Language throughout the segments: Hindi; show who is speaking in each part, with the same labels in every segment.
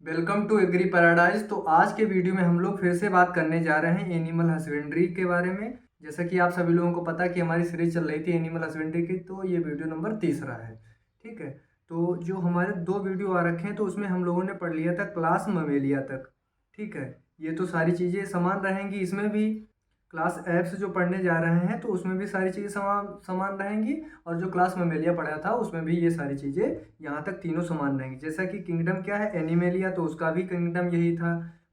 Speaker 1: Welcome to agree paradise. तो आज के वीडियो में हम लोग फिर से बात करने जा रहे हैं एनिमल हस्बेंड्री के बारे में। जैसा कि आप सभी लोगों को पता है कि हमारी सीरीज चल रही थी एनिमल हस्बेंड्री की, तो ये वीडियो नंबर 3 है। ठीक है। तो जो हमारे 2 वीडियो आ रखे हैं तो उसमें हम लोगों ने पढ़ लिया था क्लास ममेलिया तक। ठीक है। ये तो सारी चीज़ें समान रहेंगी, इसमें भी क्लास एप्स जो पढ़ने जा रहे हैं तो उसमें भी सारी चीज़ें समान समान रहेंगी। और जो क्लास मेमेलिया पढ़ा था उसमें भी ये सारी चीज़ें यहाँ तक तीनों समान रहेंगी। जैसा कि किंगडम क्या है, एनिमेलिया, तो उसका भी किंगडम यही था।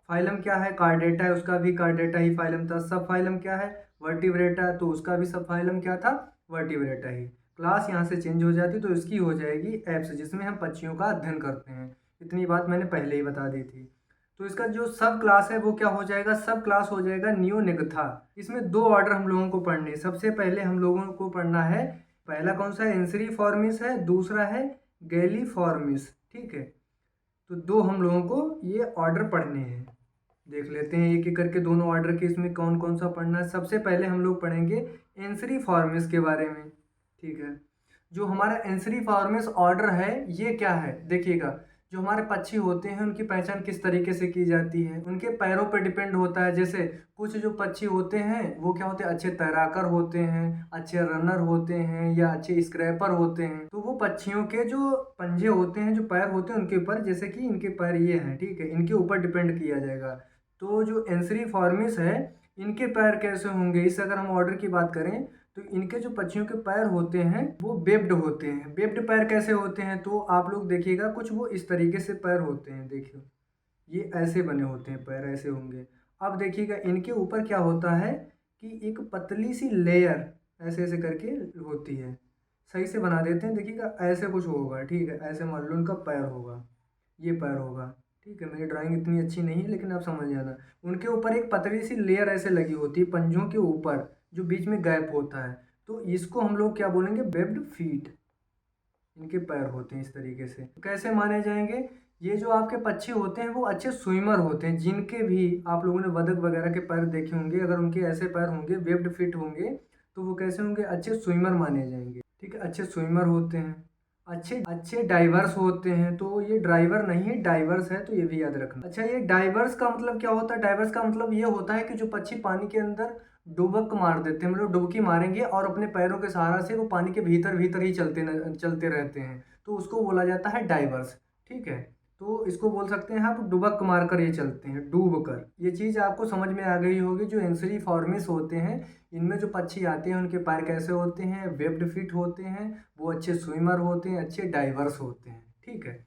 Speaker 1: फाइलम क्या है, कार्डेटा है, उसका भी कार्डेटा ही फाइलम था। सब फाइलम क्या है, वर्टिब्रेटा, तो उसका भी सब फाइलम क्या था, वर्टिब्रेटा ही। क्लास यहाँ से चेंज हो जाती तो इसकी हो जाएगी एप्स, जिसमें हम पक्षियों का अध्ययन करते हैं। इतनी बात मैंने पहले ही बता दी थी। तो इसका जो सब क्लास है वो क्या हो जाएगा, सब क्लास हो जाएगा नियोनिग्था। इसमें 2 ऑर्डर हम लोगों को पढ़ने हैं। सबसे पहले हम लोगों को पढ़ना है, पहला कौन सा है, एंसरीफॉर्मिस है, दूसरा है गैलीफॉर्मिस। ठीक है। तो दो हम लोगों को ये ऑर्डर पढ़ने हैं। देख लेते हैं एक एक करके दोनों ऑर्डर के इसमें कौन कौन सा पढ़ना है। सबसे पहले हम लोग पढ़ेंगे एंसरीफॉर्मिस के बारे में। ठीक है। जो हमारा एंसरीफॉर्मिस ऑर्डर है ये क्या है, देखिएगा। जो हमारे पक्षी होते हैं उनकी पहचान किस तरीके से की जाती है, उनके पैरों पर डिपेंड होता है। जैसे कुछ जो पक्षी होते हैं वो क्या होते हैं, अच्छे तैराकर होते हैं, अच्छे रनर होते हैं, या अच्छे स्क्रैपर होते हैं। तो वो पक्षियों के जो पंजे होते हैं, जो पैर होते हैं उनके ऊपर, जैसे कि इनके पैर ये हैं, ठीक है, इनके ऊपर डिपेंड किया जाएगा। तो जो एंसरीफॉर्मिस है इनके पैर कैसे होंगे, इस अगर हम ऑर्डर की बात करें तो इनके जो पक्षियों के पैर होते हैं वो वेब्ड होते हैं। वेब्ड पैर कैसे होते हैं, तो आप लोग देखिएगा कुछ वो इस तरीके से पैर होते हैं। देखिए ये ऐसे बने होते हैं, पैर ऐसे होंगे। अब देखिएगा इनके ऊपर क्या होता है कि एक पतली सी लेयर ऐसे ऐसे करके होती है। सही से बना देते हैं, देखिएगा ऐसे कुछ होगा। ठीक है, ऐसे मान लो उनका पैर होगा, ये पैर होगा। ठीक है, मेरी ड्राइंग इतनी अच्छी नहीं है लेकिन आप समझ जाना। उनके ऊपर एक पतली सी लेयर ऐसे लगी होती है पंजों के ऊपर, जो बीच में गैप होता है। तो इसको हम लोग क्या बोलेंगे, वेब्ड फीट। इनके पैर होते हैं इस तरीके से। तो कैसे माने जाएंगे, ये जो आपके पक्षी होते हैं वो अच्छे स्विमर होते हैं। जिनके भी आप लोगों ने बतख वगैरह के पैर देखे होंगे, अगर उनके ऐसे पैर होंगे वेब्ड फिट होंगे तो वो कैसे होंगे, अच्छे स्विमर माने जाएंगे। ठीक है, अच्छे स्विमर होते हैं, अच्छे अच्छे डाइवर्स होते हैं। तो ये ड्राइवर नहीं है, डाइवर्स है, तो ये भी याद रखना। अच्छा, ये डाइवर्स का मतलब क्या होता है, डाइवर्स का मतलब ये होता है कि जो पक्षी पानी के अंदर डुबक मार देते हैं, मतलब डुबकी मारेंगे और अपने पैरों के सहारा से वो पानी के भीतर भीतर ही चलते रहते हैं, तो उसको बोला जाता है डाइवर्स। ठीक है। तो इसको बोल सकते हैं आप डुबक मार कर ये चलते हैं, डूब कर। ये चीज़ आपको समझ में आ गई होगी। जो एंसरीफॉर्मिस होते हैं इनमें जो पक्षी आते हैं उनके पैर कैसे होते हैं, वेब्ड फिट होते हैं, वो अच्छे स्विमर होते हैं, अच्छे डाइवर्स होते हैं। ठीक है।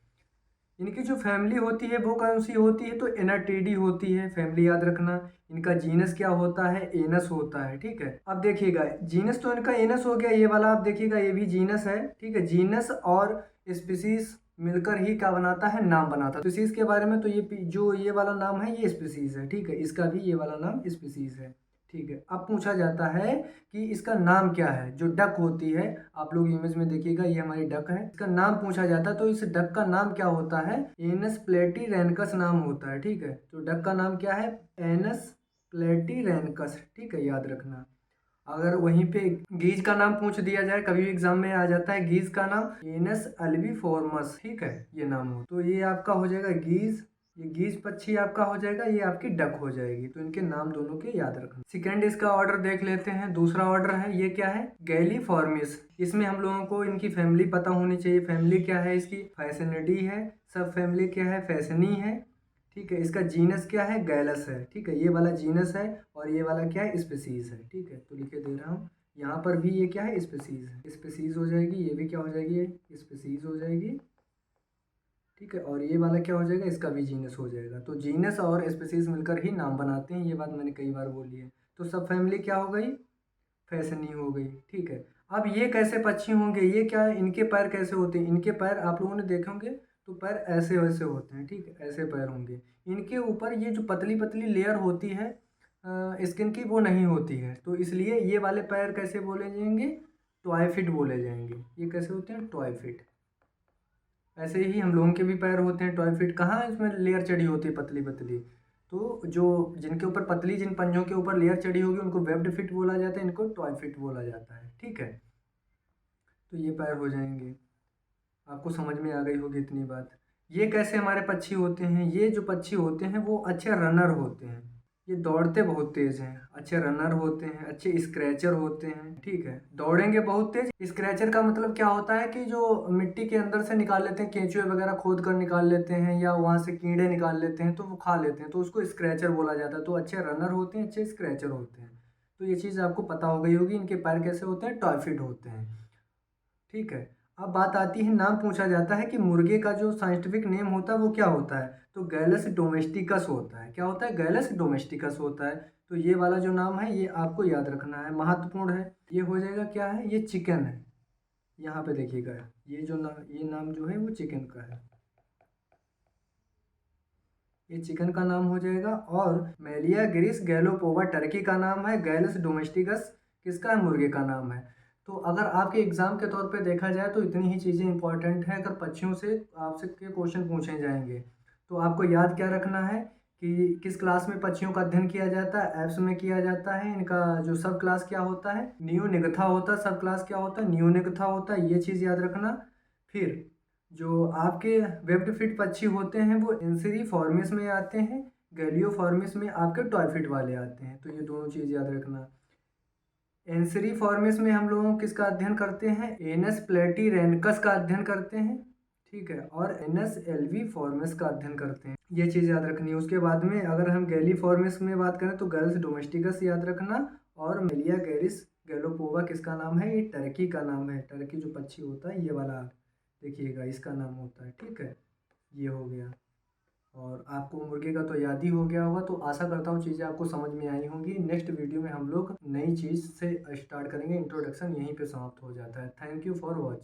Speaker 1: इनकी जो फैमिली होती है वो कौन सी होती है, तो एनाटीडी होती है, फैमिली याद रखना। इनका जीनस क्या होता है, एनस होता है। ठीक है। अब देखिएगा जीनस तो इनका एनस हो गया, ये वाला आप देखिएगा ये भी जीनस है। ठीक है, जीनस और स्पीसीज मिलकर ही क्या बनाता है, नाम बनाता है। स्पीसीज के बारे में तो जो ये वाला नाम है ये स्पीसीज है। ठीक है, इसका भी ये वाला नाम स्पीसीज है। ठीक है। अब पूछा जाता है कि इसका नाम क्या है। जो डक होती है, आप लोग इमेज में देखिएगा ये हमारी डक है, इसका नाम पूछा जाता है तो इस डक का नाम क्या होता है, एनस प्लेटीरेनकस नाम होता है। ठीक है, तो डक का नाम क्या है, एनस प्लेटीरेनकस। ठीक है, याद रखना। अगर वहीं पे गीज का नाम पूछ दिया जाए, कभी भी एग्जाम में आ जाता है गीज का नाम, एनस अल्बिफॉर्मस। ठीक है, ये नाम हो तो ये आपका हो जाएगा गीज। ये गीज पक्षी आपका हो जाएगा, ये आपकी डक हो जाएगी। तो इनके नाम दोनों के याद रखना। सेकेंड इसका ऑर्डर देख लेते हैं। दूसरा ऑर्डर है, ये क्या है, गैलीफॉर्मिस। इसमें हम लोगों को इनकी फैमिली पता होनी चाहिए। फैमिली क्या है इसकी, फैसिनिडी है। सब फैमिली क्या है, फैसनी है। ठीक है, इसका जीनस क्या है, गैलस है। ठीक है, ये वाला जीनस है और ये वाला क्या है, स्पीसीज है। ठीक है, तो लिखे दे रहा हूँ। यहाँ पर भी ये क्या है, स्पीसीज है, स्पीसीज हो जाएगी। ये भी क्या हो जाएगी, ये स्पीसीज हो जाएगी। ठीक है, और ये वाला क्या हो जाएगा, इसका भी जीनस हो जाएगा। तो जीनस और स्पीसीज मिलकर ही नाम बनाते हैं, ये बात मैंने कई बार बोली है। तो सब फैमिली क्या हो गई, फैसनी हो गई। ठीक है। अब ये कैसे पक्षी होंगे, ये क्या है, इनके पैर कैसे होते हैं। इनके पैर आप लोगों ने देखे होंगे तो पैर ऐसे वैसे होते हैं। ठीक है, ऐसे पैर होंगे। इनके ऊपर ये जो पतली पतली लेयर होती है स्किन की, वो नहीं होती है। तो इसलिए ये वाले पैर कैसे बोले जाएंगे, टॉयफिट बोले जाएंगे। ये कैसे होते हैं, टॉयफिट। ऐसे ही हम लोगों के भी पैर होते हैं टॉयफिट। कहाँ इसमें लेयर चढ़ी होती है पतली पतली। तो जो जिनके ऊपर पतली, जिन पंजों के ऊपर लेयर चढ़ी होगी उनको वेब्ड फिट बोला जाता है, इनको टॉयफिट बोला जाता है। ठीक है, तो ये पैर हो जाएंगे। आपको समझ में आ गई होगी इतनी बात। ये कैसे हमारे पक्षी होते हैं? ये जो पक्षी होते हैं वो अच्छे रनर होते हैं। ये दौड़ते बहुत तेज हैं, अच्छे रनर होते हैं, अच्छे स्क्रैचर होते हैं, ठीक है। दौड़ेंगे बहुत तेज। स्क्रैचर का मतलब क्या होता है कि जो मिट्टी के अंदर से निकाल लेते हैं, केंचुए वगैरह खोद कर निकाल लेते हैं या वहाँ से कीड़े निकाल लेते हैं तो वो खा लेते हैं, तो उसको स्क्रैचर बोला जाता है। तो अच्छे रनर होते हैं, अच्छे स्क्रैचर होते हैं। तो ये चीज़ आपको पता हो गई होगी। इनके पैर कैसे होते हैं? टॉयफिट होते हैं, ठीक है। अब बात आती है, नाम पूछा जाता है कि मुर्गे का जो साइंटिफिक नेम होता है वो क्या होता है? तो गैलस डोमेस्टिकस होता है। क्या होता है? गैलस डोमेस्टिकस होता है। तो ये वाला जो नाम है ये आपको याद रखना है, महत्वपूर्ण है। ये हो जाएगा क्या है? ये चिकन है। यहाँ पे देखिएगा, ये नाम जो है वो चिकन का है। ये चिकन का नाम हो जाएगा। और मेलिया ग्रिस गैलोपोवा टर्की का नाम है। गैलस डोमेस्टिकस किसका है? मुर्गे का नाम है। तो अगर आपके एग्जाम के तौर पे देखा जाए तो इतनी ही चीज़ें इंपॉर्टेंट हैं। अगर पक्षियों से आपसे के क्वेश्चन पूछे जाएंगे तो आपको याद क्या रखना है कि किस क्लास में पक्षियों का अध्ययन किया जाता है? एप्स में किया जाता है। इनका जो सब क्लास क्या होता है? नियोनिगथा होता है। सब क्लास क्या होता है? नियोनिगथा होता है। ये चीज़ याद रखना। फिर जो आपके वेब्ड फिट पक्षी होते हैं वो इंसरी फॉर्मिस में आते हैं, गैलियो फॉर्मिस में आपके टॉयफिट वाले आते हैं। तो ये दोनों चीज़ याद रखना। एंसरी फॉर्मिस में हम लोगों किसका अध्ययन करते हैं? एनस प्लेटीरेनकस का अध्ययन करते हैं, ठीक है। और एनस एल्वी फॉर्मिस का अध्ययन करते हैं। ये चीज़ याद रखनी है। उसके बाद में अगर हम गैली फॉर्मिस में बात करें तो गैलस डोमेस्टिकस याद रखना। और मेलिया गैरिस गैलोपोवा किसका नाम है? ये टर्की का नाम है। टर्की जो पक्षी होता है ये वाला देखिएगा, इसका नाम होता है, ठीक है। ये हो गया। और आपको मुर्गे का तो याद ही हो गया होगा। तो आशा करता हूँ चीज़ें आपको समझ में आई होंगी। नेक्स्ट वीडियो में हम लोग नई चीज़ से स्टार्ट करेंगे। इंट्रोडक्शन यहीं पे समाप्त हो जाता है। Thank you for watching.